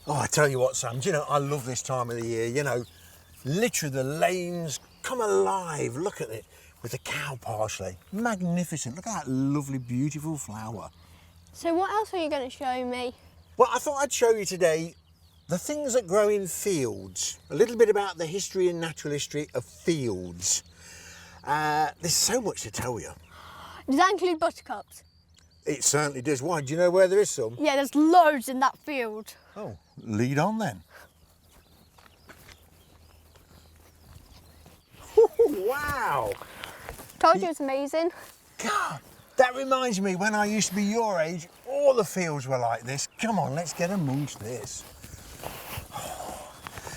Oh, I tell you what, Sam, do you know, I love this time of the year, you know. Literally the lanes come alive, look at it, with the cow parsley. Magnificent, look at that lovely, beautiful flower. So what else are you going to show me? Well, I thought I'd show you today the things that grow in fields. A little bit about the history and natural history of fields. There's so much to tell you. Does that include buttercups? It certainly does. Why? Do you know where there is some? Yeah, there's loads in that field. Oh, lead on then. Wow! Told you it's amazing. God, that reminds me when I used to be your age, all the fields were like this. Come on, let's get amongst this.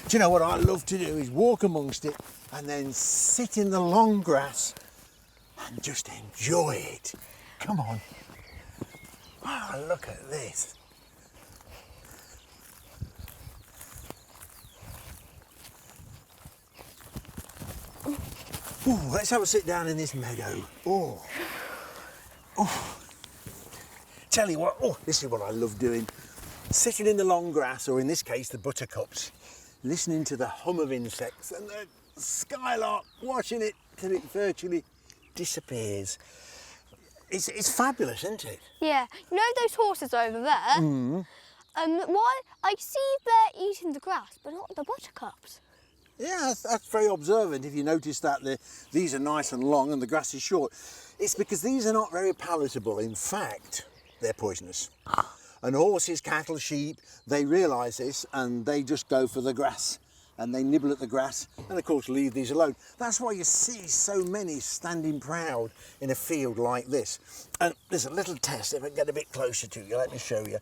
Do you know what I love to do is walk amongst it and then sit in the long grass and just enjoy it. Come on. Wow, look at this. Ooh, let's have a sit down in this meadow. Oh. Oh. Tell you what, oh, this is what I love doing. Sitting in the long grass, or in this case, the buttercups, listening to the hum of insects and the skylark, watching it till it virtually disappears. It's fabulous, isn't it? Yeah. You know those horses over there? Mm. Why? I see they're eating the grass, but not the buttercups. Yeah, that's very observant if you notice that these are nice and long and the grass is short. It's because these are not very palatable. In fact, they're poisonous. And horses, cattle, sheep, they realise this and they just go for the grass and they nibble at the grass and of course leave these alone. That's why you see so many standing proud in a field like this. And there's a little test, if I can get a bit closer to you, let me show you.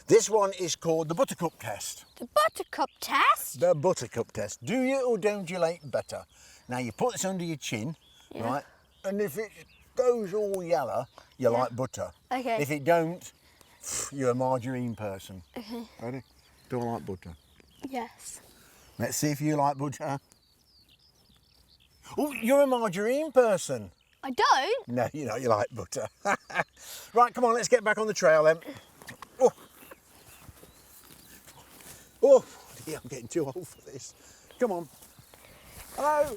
This one is called the Buttercup test. The buttercup test? The Buttercup test. Do you or don't you like butter? Now you put this under your chin, Yeah. right? And if it goes all yellow, you like butter. Okay. If it don't, you're a margarine person. Okay. Ready? Don't like butter. Yes. Let's see if you like butter. Oh, you're a margarine person. I don't? No, you know you like butter. Right, come on, let's get back on the trail then. Oh, oh dear, I'm getting too old for this. Come on. Hello.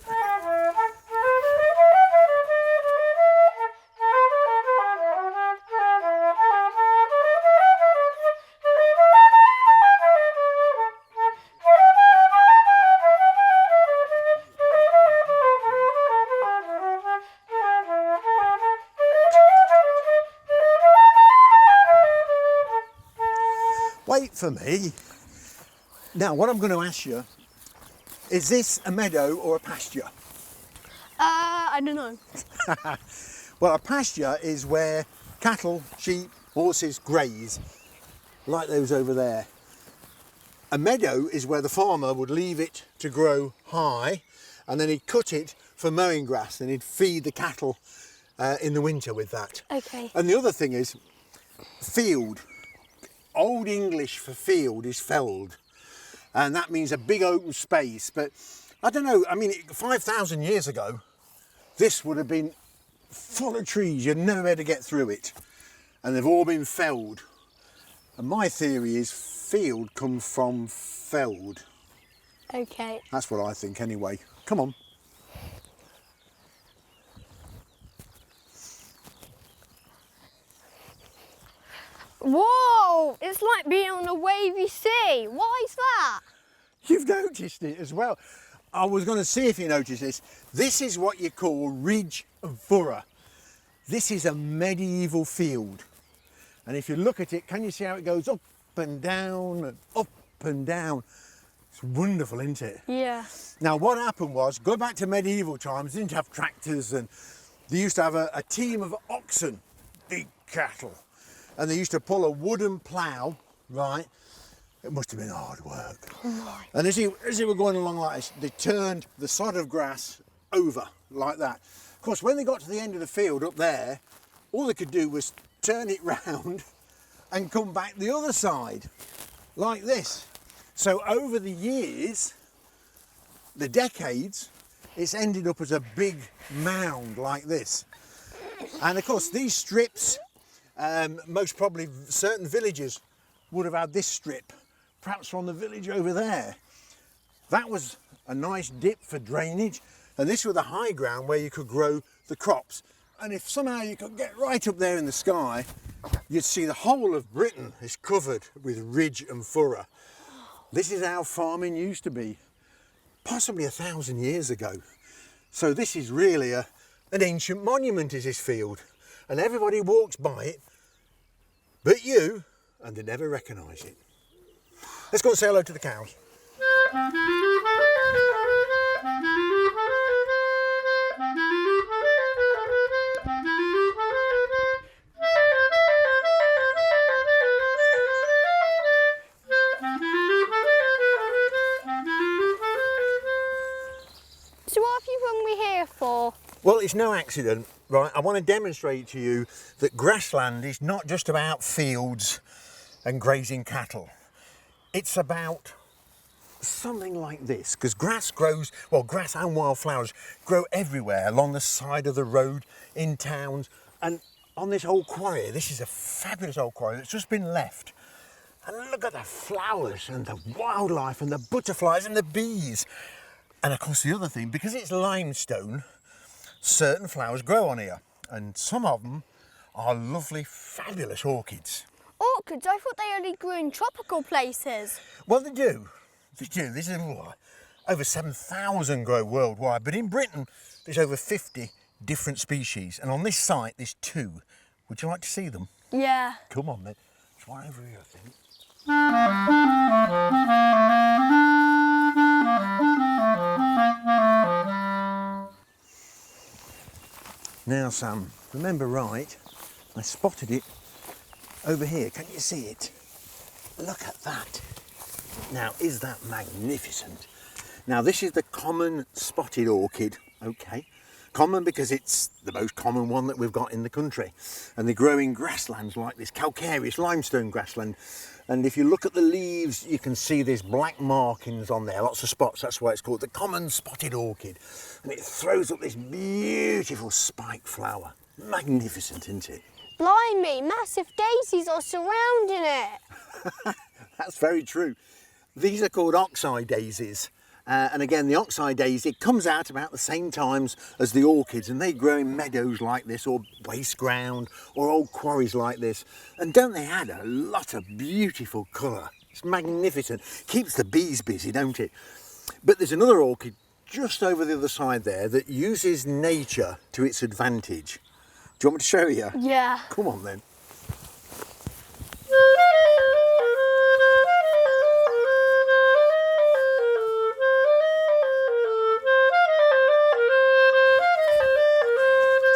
Wait for me. Now, what I'm going to ask you, is this a meadow or a pasture? I don't know. Well, a pasture is where cattle, sheep, horses graze, like those over there. A meadow is where the farmer would leave it to grow high and then he'd cut it for mowing grass and he'd feed the cattle in the winter with that. Okay. And the other thing is, field. Old English for field is feld, and that means a big open space. But I don't know, I mean, 5,000 years ago, this would have been full of trees. You'd never be able to get through it, and they've all been felled. And my theory is field comes from felled. Okay. That's what I think anyway. Come on. Whoa! It's like being on a wavy sea. Why is that? You've noticed it as well. I was going to see if you noticed this. This is what you call ridge of Furrow. This is a medieval field. And if you look at it, can you see how it goes up and down and up and down? It's wonderful, isn't it? Yeah. Now, what happened was, go back to medieval times, they didn't have tractors, and they used to have a team of oxen, big cattle. And they used to pull a wooden plough, right? It must have been hard work. Oh, and as they were going along like this, they turned the sod of grass over like that. Of course, when they got to the end of the field up there, all they could do was turn it round and come back the other side, like this. So over the years, the decades, it's ended up as a big mound like this. And of course, these strips, most probably certain villages would have had this strip perhaps from the village over there. That was a nice dip for drainage, and this was the high ground where you could grow the crops. And if somehow you could get right up there in the sky, you'd see the whole of Britain is covered with ridge and furrow. This is how farming used to be, possibly 1,000 years ago. So this is really an ancient monument, is this field, and everybody walks by it but you, and they never recognise it. Let's go and say hello to the cows. So what have you brought me here for? Well, it's no accident, right? I want to demonstrate to you that grassland is not just about fields and grazing cattle. It's about something like this, because grass grows, well, grass and wildflowers grow everywhere, along the side of the road, in towns, and on this old quarry. This is a fabulous old quarry that's just been left. And look at the flowers and the wildlife and the butterflies and the bees. And of course the other thing, because it's limestone, certain flowers grow on here, and some of them are lovely, fabulous orchids. Orchids? I thought they only grew in tropical places. Well, they do. They do. There's over 7,000 grow worldwide, but in Britain there's over 50 different species, and on this site there's 2. Would you like to see them? Yeah. Come on then. There's one over here, I think. Now, Sam, remember right, I spotted it over here. Can you see it? Look at that. Now, is that magnificent? Now, this is the common spotted orchid, okay? Common because it's the most common one that we've got in the country. And they grow in grasslands like this, calcareous limestone grassland. And if you look at the leaves, you can see there's black markings on there, lots of spots. That's why it's called the common spotted orchid. And it throws up this beautiful spike flower. Magnificent, isn't it? Blimey, massive daisies are surrounding it. That's very true. These are called oxeye daisies. And again, the oxeye daisy comes out about the same times as the orchids, and they grow in meadows like this, or waste ground, or old quarries like this. And don't they add a lot of beautiful colour? It's magnificent. Keeps the bees busy, don't it? But there's another orchid just over the other side there that uses nature to its advantage. Do you want me to show you? Yeah. Come on then.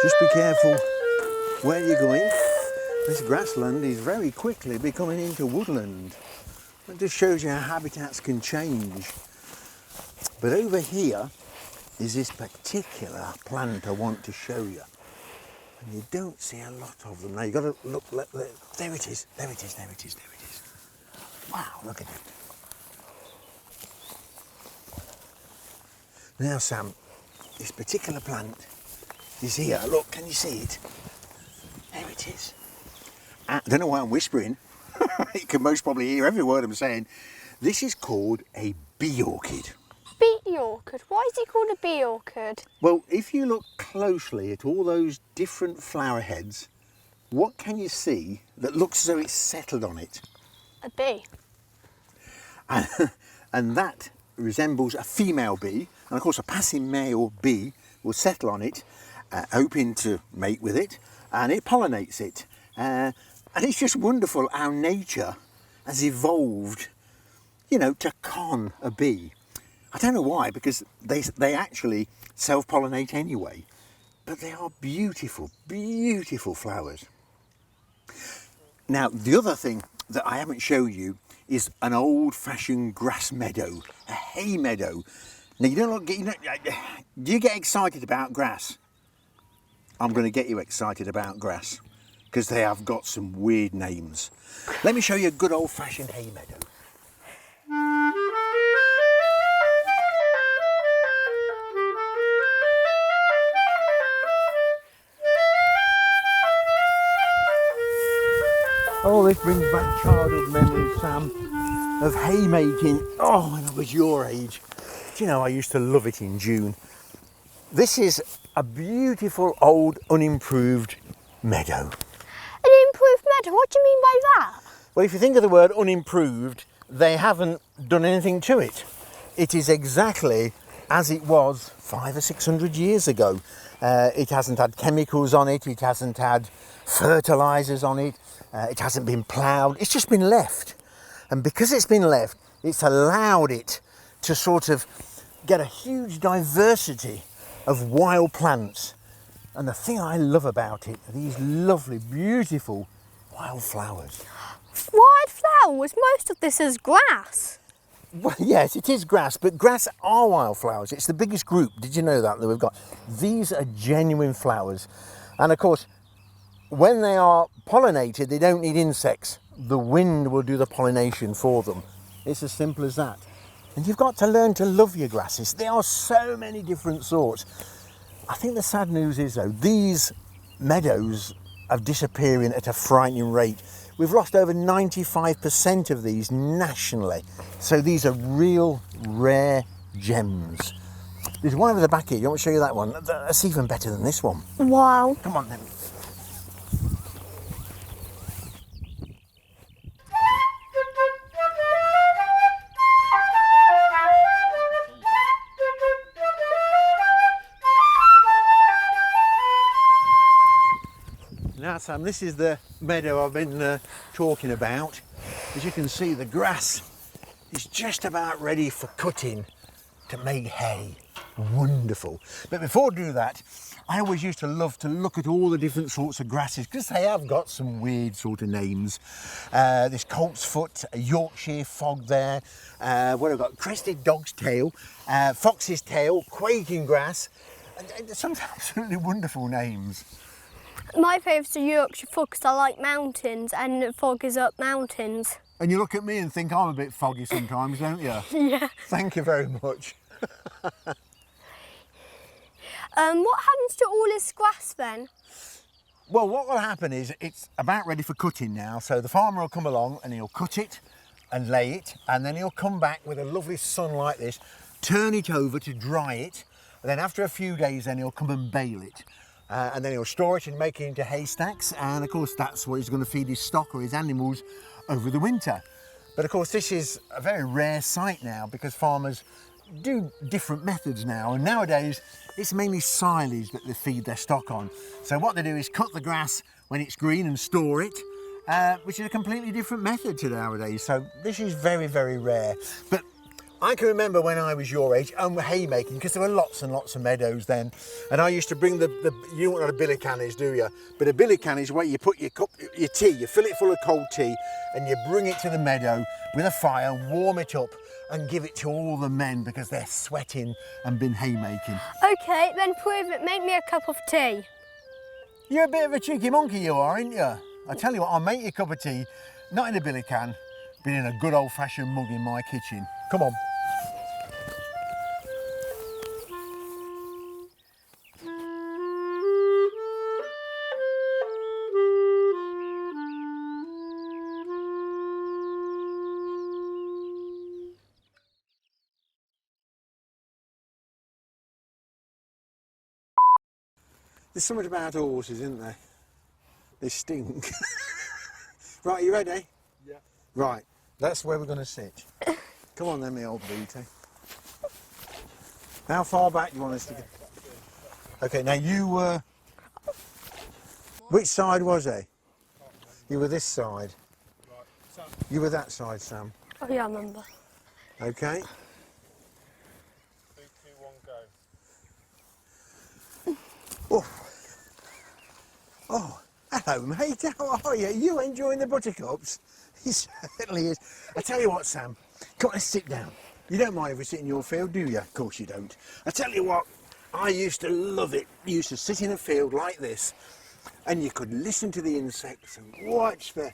Just be careful where you're going. This grassland is very quickly becoming into woodland. It just shows you how habitats can change. But over here is this particular plant I want to show you. And you don't see a lot of them. Now you've got to look, there it is, there it is, there it is, there it is. Wow, look at it. Now Sam, this particular plant is here. Look, can you see it? There it is. I don't know why I'm whispering. You can most probably hear every word I'm saying. This is called a bee orchid. Bee orchid? Why is it called a bee orchid? Well, if you look closely at all those different flower heads, what can you see that looks as though it's settled on it? A bee. And that resembles a female bee, and of course a passing male bee will settle on it, hoping to mate with it, and it pollinates it. And it's just wonderful how nature has evolved, you know, to con a bee. I don't know why, because they actually self-pollinate anyway, but they are beautiful, beautiful flowers. Now, the other thing that I haven't shown you is an old-fashioned grass meadow, a hay meadow. Now, you don't look, do you get excited about grass? I'm going to get you excited about grass, because they have got some weird names. Let me show you a good old-fashioned hay meadow. Oh, this brings back childhood memories, Sam, of haymaking. Oh, when I was your age. Do you know, I used to love it in June. This is a beautiful old unimproved meadow. An improved meadow? What do you mean by that? Well, if you think of the word unimproved, they haven't done anything to it. It is exactly as it was 500 or 600 years ago. It hasn't had chemicals on it, it hasn't had fertilisers on it, it hasn't been ploughed, it's just been left. And because it's been left, it's allowed it to sort of get a huge diversity of wild plants. And the thing I love about it are these lovely, beautiful wildflowers. Wildflowers? Most of this is grass. Well, yes, it is grass, but grass are wildflowers. It's the biggest group. Did you know that we've got? These are genuine flowers. And of course, when they are pollinated, they don't need insects. The wind will do the pollination for them. It's as simple as that. And you've got to learn to love your grasses. There are so many different sorts. I think the sad news is, though, these meadows are disappearing at a frightening rate. We've lost over 95% of these nationally. So these are real rare gems. There's one over the back here. You want me to show you that one? That's even better than this one. Wow. Come on then. Now, Sam, this is the meadow I've been talking about. As you can see, the grass is just about ready for cutting to make hay. Wonderful. But before I do that, I always used to love to look at all the different sorts of grasses because they have got some weird sort of names. This colt's foot, a Yorkshire fog there, what have I got? Crested dog's tail, fox's tail, quaking grass, and some absolutely wonderful names. My favourite's a Yorkshire fog because I like mountains and fog is up mountains. And you look at me and think I'm a bit foggy sometimes, don't you? Yeah. Thank you very much. What happens to all this grass then? Well, what will happen is it's about ready for cutting now. So the farmer will come along and he'll cut it and lay it, and then he'll come back with a lovely sun like this, turn it over to dry it, and then after a few days then he'll come and bale it. And then he'll store it and make it into haystacks, and of course that's what he's going to feed his stock or his animals over the winter. But of course this is a very rare sight now because farmers do different methods now, and nowadays it's mainly silage that they feed their stock on. So what they do is cut the grass when it's green and store it, which is a completely different method to nowadays. So this is very, very rare. But I can remember when I was your age and haymaking, because there were lots and lots of meadows then, and I used to bring you don't know what a billy can is, do you? But a billy can is where you put your tea, you fill it full of cold tea, and you bring it to the meadow with a fire, warm it up, and give it to all the men because they're sweating and been haymaking. Okay, then prove it. Make me a cup of tea. You're a bit of a cheeky monkey, you are, aren't you? I tell you what, I'll make you a cup of tea, not in a billy can, but in a good old-fashioned mug in my kitchen. Come on. There's something about horses, isn't there? They stink. Right, you ready? Yeah. Right, that's where we're going to sit. Come on then, me old beauty. How far back do you want us to go? Okay, now you which side was he? You were this side. You were that side, Sam. Oh yeah, I remember. Okay. 3, 2, 1, go. Oh. Oh, hello mate, how are you? You enjoying the buttercups? He certainly is. I tell you what, Sam, come on, let's sit down. You don't mind if we sit in your field, do you? Of course you don't. I tell you what, I used to love it. You used to sit in a field like this and you could listen to the insects and watch the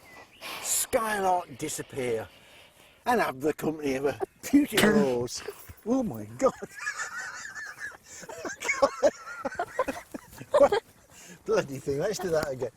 skylark disappear and have the company of a beautiful horse. Oh my God. Bloody thing, let's do that again.